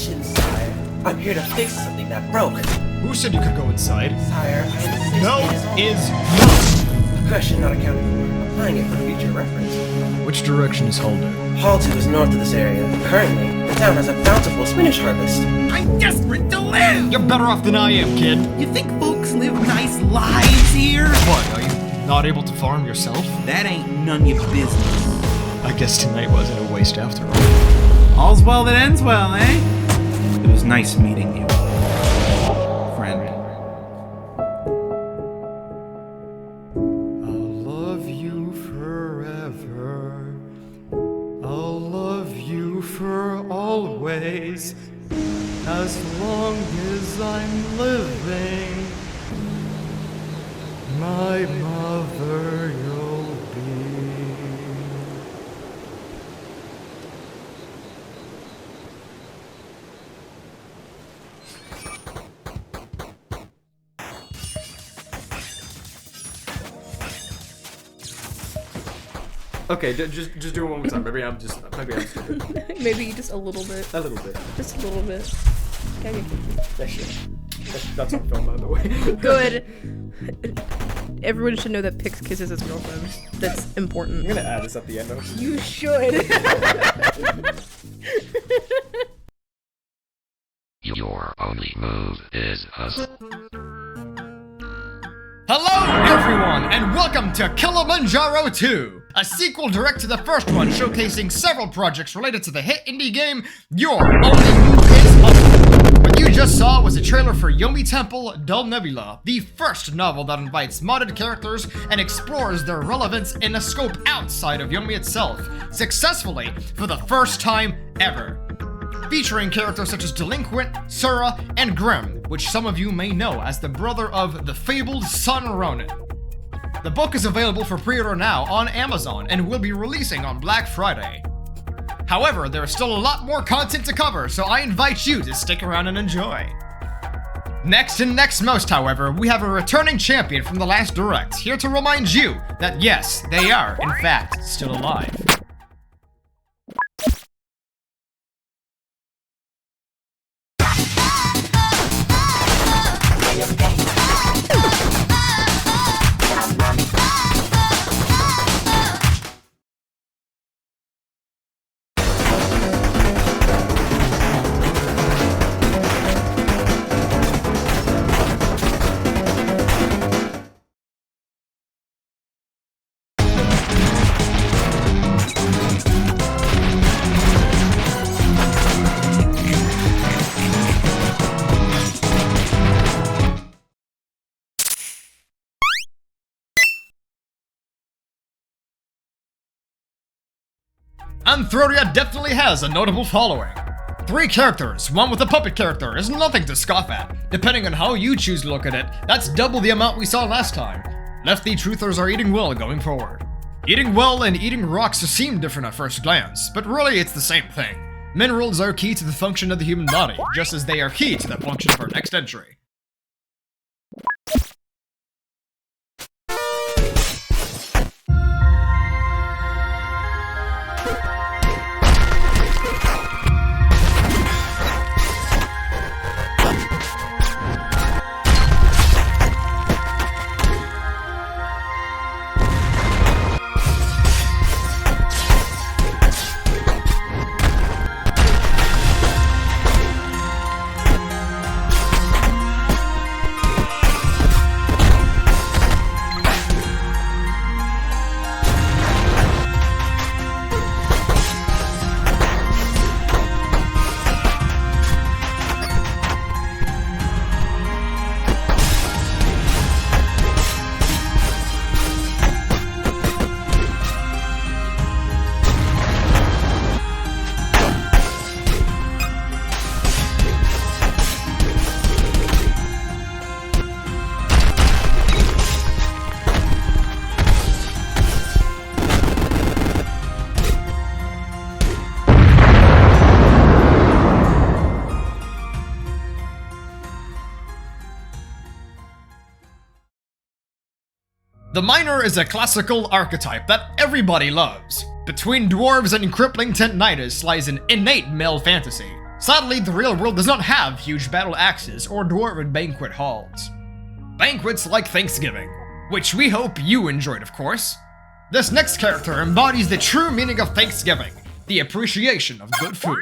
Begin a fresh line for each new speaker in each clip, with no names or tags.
mission, sire. I'm here to fix something that broke.
Who said you could go inside?
Sire, I insist
No
it is all
is not.
aggression not accounted for. Applying it for future reference.
Which direction is Halder?
Hall 2 is north of this area. Currently, the town has a bountiful spinach harvest.
I'm desperate to live!
You're better off than I am, kid.
You think folks live nice lives here?
What, are you not able to farm yourself?
That ain't none of your business.
I guess tonight wasn't a waste after all.
All's well that ends well, eh? It was nice meeting you, friend.
I'll love you forever. I'll love you for always. As long as I'm living, my mother you'll be.
Okay, just do it one more time. Maybe I'm stupid.
Maybe just a little bit.
A little bit.
Just a little bit. Okay.
That shit. That's on film, by the way.
Good. Everyone should know that Pix kisses his girlfriend. That's important.
I'm gonna add this at the end.
You should.
Your only move is hustle.
Hello, everyone, and welcome to Killamanjaro 2, a sequel direct to the first one showcasing several projects related to the hit indie game, Your Only Move is Hustle. What you just saw was a trailer for Yomi Temple Dull Nebula, the first novel that invites modded characters and explores their relevance in a scope outside of Yomi itself, successfully for the first time ever. Featuring characters such as Delinquent, Sura, and Grim, which some of you may know as the brother of the fabled Sun Ronin. The book is available for pre-order now on Amazon and will be releasing on Black Friday. However, there is still a lot more content to cover, so I invite you to stick around and enjoy. Next and next most, however, we have a returning champion from the last direct, here to remind you that yes, they are, in fact, still alive. And Terraria definitely has a notable following. 3 characters, one with a puppet character, is nothing to scoff at. Depending on how you choose to look at it, that's double the amount we saw last time. Lefty truthers are eating well going forward. Eating well and eating rocks seem different at first glance, but really it's the same thing. Minerals are key to the function of the human body, just as they are key to the function of our next entry. The miner is a classical archetype that everybody loves. Between dwarves and crippling tendinitis lies an innate male fantasy. Sadly, the real world does not have huge battle axes or dwarven banquet halls. Banquets like Thanksgiving, which we hope you enjoyed, of course. This next character embodies the true meaning of Thanksgiving, the appreciation of good food.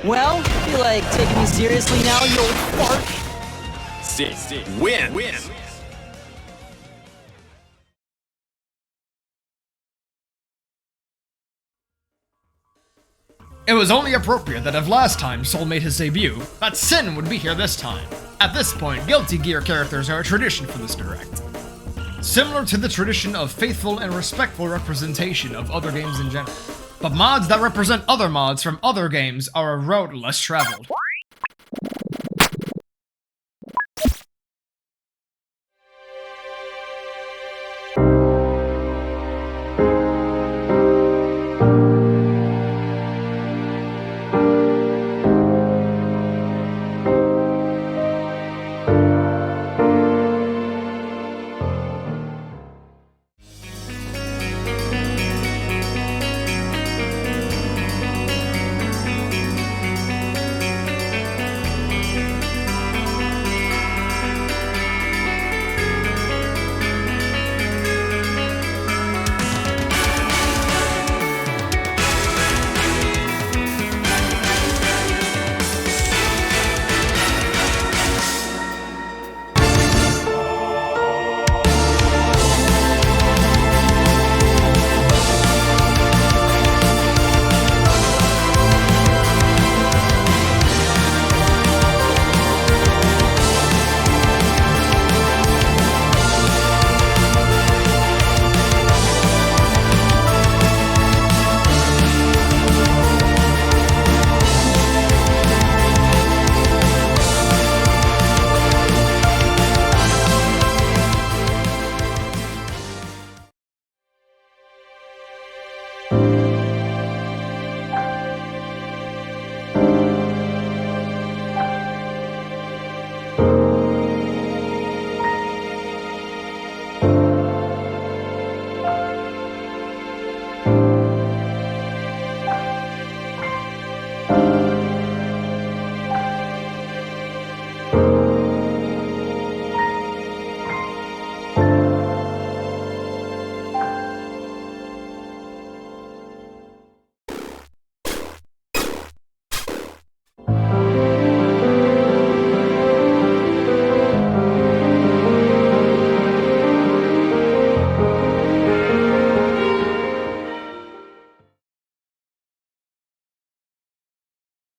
Well, feel like taking me seriously now, you old fart?
Win.
It was only appropriate that if last time Soul made his debut, that Sin would be here this time. At this point, Guilty Gear characters are a tradition for this direct. Similar to the tradition of faithful and respectful representation of other games in general. But mods that represent other mods from other games are a road less traveled.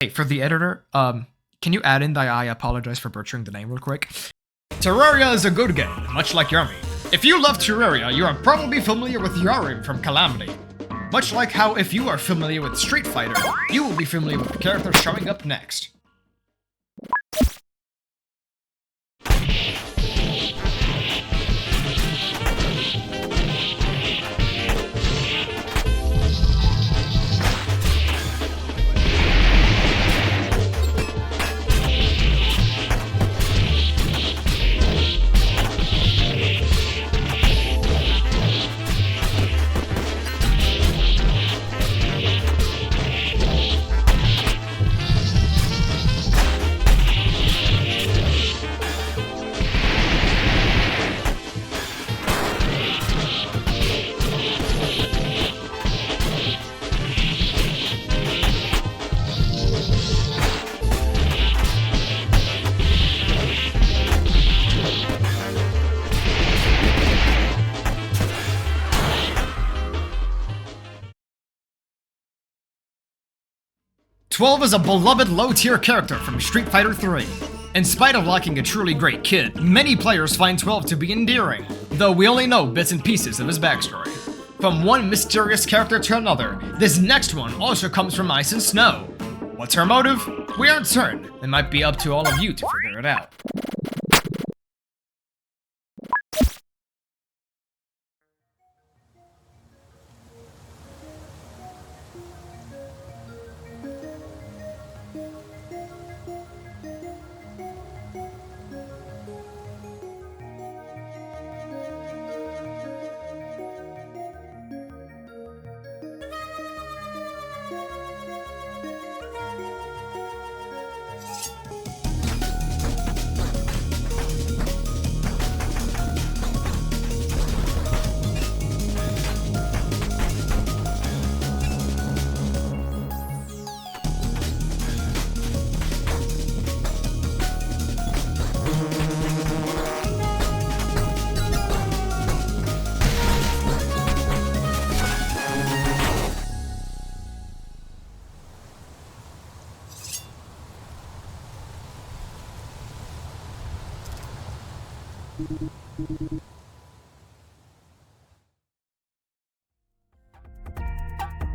Hey, for the editor, can you add in that I apologize for butchering the name real quick? Terraria is a good game, much like Yomi. If you love Terraria, you are probably familiar with Yarim from Calamity. Much like how if you are familiar with Street Fighter, you will be familiar with the character showing up next. Twelve is a beloved low-tier character from Street Fighter 3. In spite of lacking a truly great kid, many players find 12 to be endearing, though we only know bits and pieces of his backstory. From one mysterious character to another, this next one also comes from Ice and Snow. What's her motive? We aren't certain. It might be up to all of you to figure it out.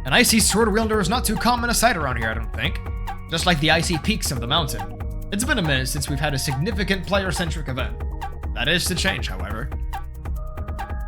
An icy sword wielder is not too common a sight around here, I don't think. Just like the icy peaks of the mountain. It's been a minute since we've had a significant player-centric event. That is to change, however.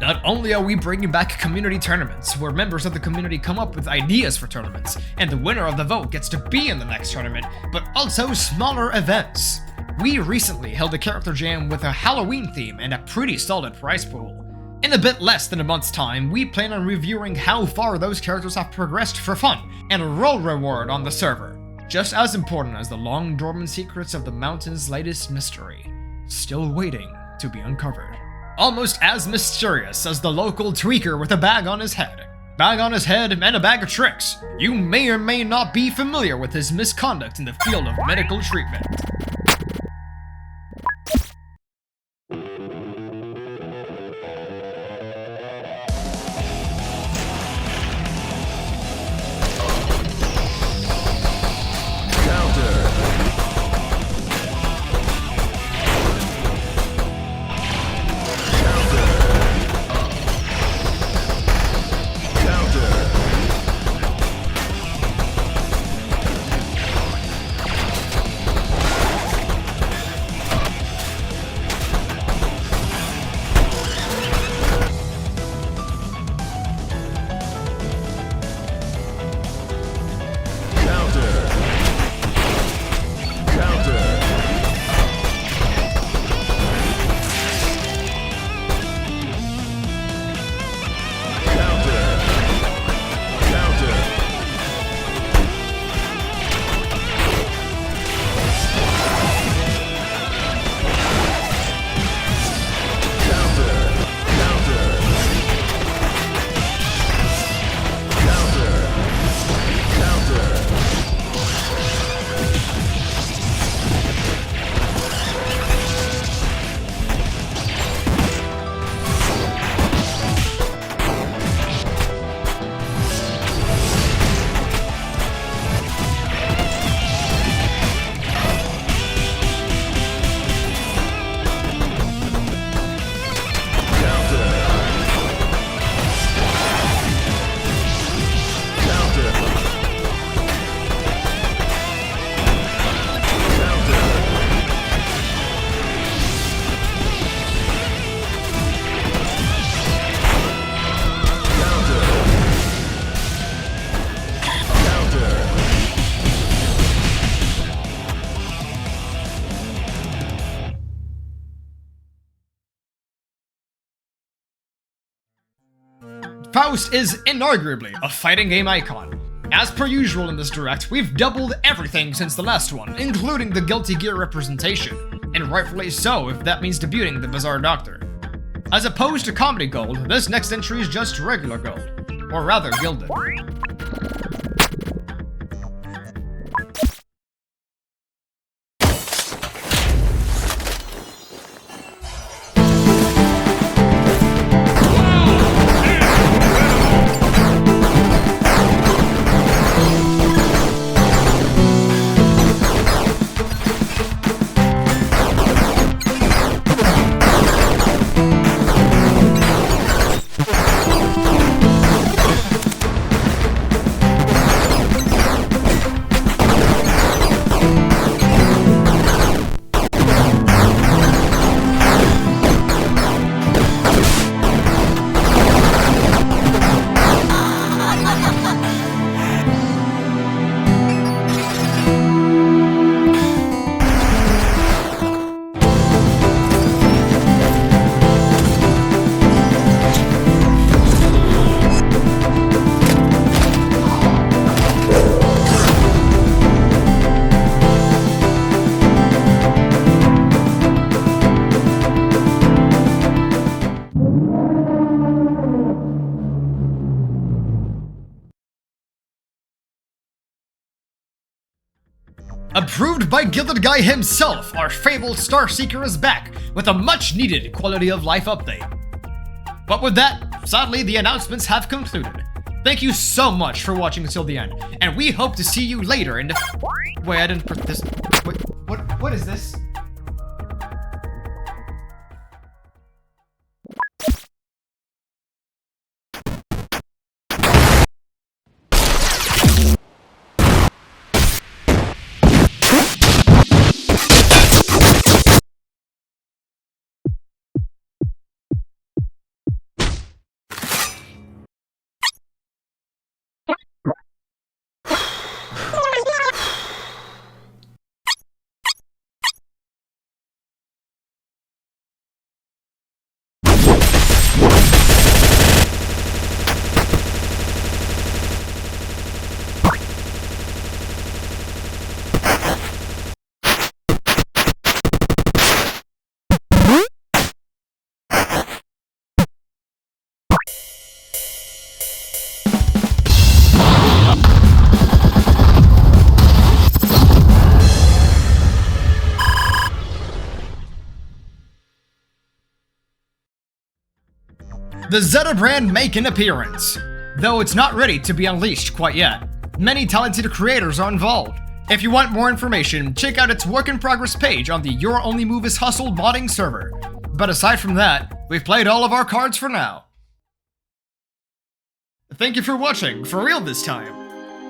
Not only are we bringing back community tournaments, where members of the community come up with ideas for tournaments, and the winner of the vote gets to be in the next tournament, but also smaller events. We recently held a character jam with a Halloween theme and a pretty solid prize pool. In a bit less than a month's time, we plan on reviewing how far those characters have progressed for fun, and a role reward on the server. Just as important as the long dormant secrets of the mountain's latest mystery, still waiting to be uncovered. Almost as mysterious as the local tweaker with a bag on his head. Bag on his head and a bag of tricks. You may or may not be familiar with his misconduct in the field of medical treatment. Faust is inarguably a fighting game icon. As per usual in this direct, we've doubled everything since the last one, including the Guilty Gear representation, and rightfully so if that means debuting the Bizarre Doctor. As opposed to Comedy Gold, this next entry is just regular gold, or rather gilded. Approved by Gildedguy himself, our fabled Starseeker is back with a much-needed quality of life update. But with that, sadly, the announcements have concluded. Thank you so much for watching until the end, and we hope to see you later in the— Wait, I didn't put this— Wait, what is this? The Zeta brand make an appearance. Though it's not ready to be unleashed quite yet, many talented creators are involved. If you want more information, check out its work in progress page on the Your Only Move is Hustle modding server. But aside from that, we've played all of our cards for now. Thank you for watching, for real this time.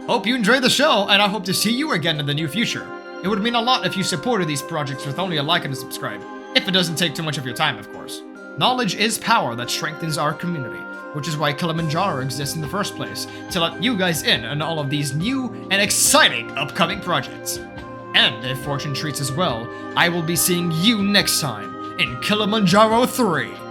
Hope you enjoyed the show, and I hope to see you again in the near future. It would mean a lot if you supported these projects with only a like and a subscribe. If it doesn't take too much of your time, of course. Knowledge is power that strengthens our community, which is why Killamanjaro exists in the first place, to let you guys in on all of these new and exciting upcoming projects. And if fortune treats us well, I will be seeing you next time in Killamanjaro 3.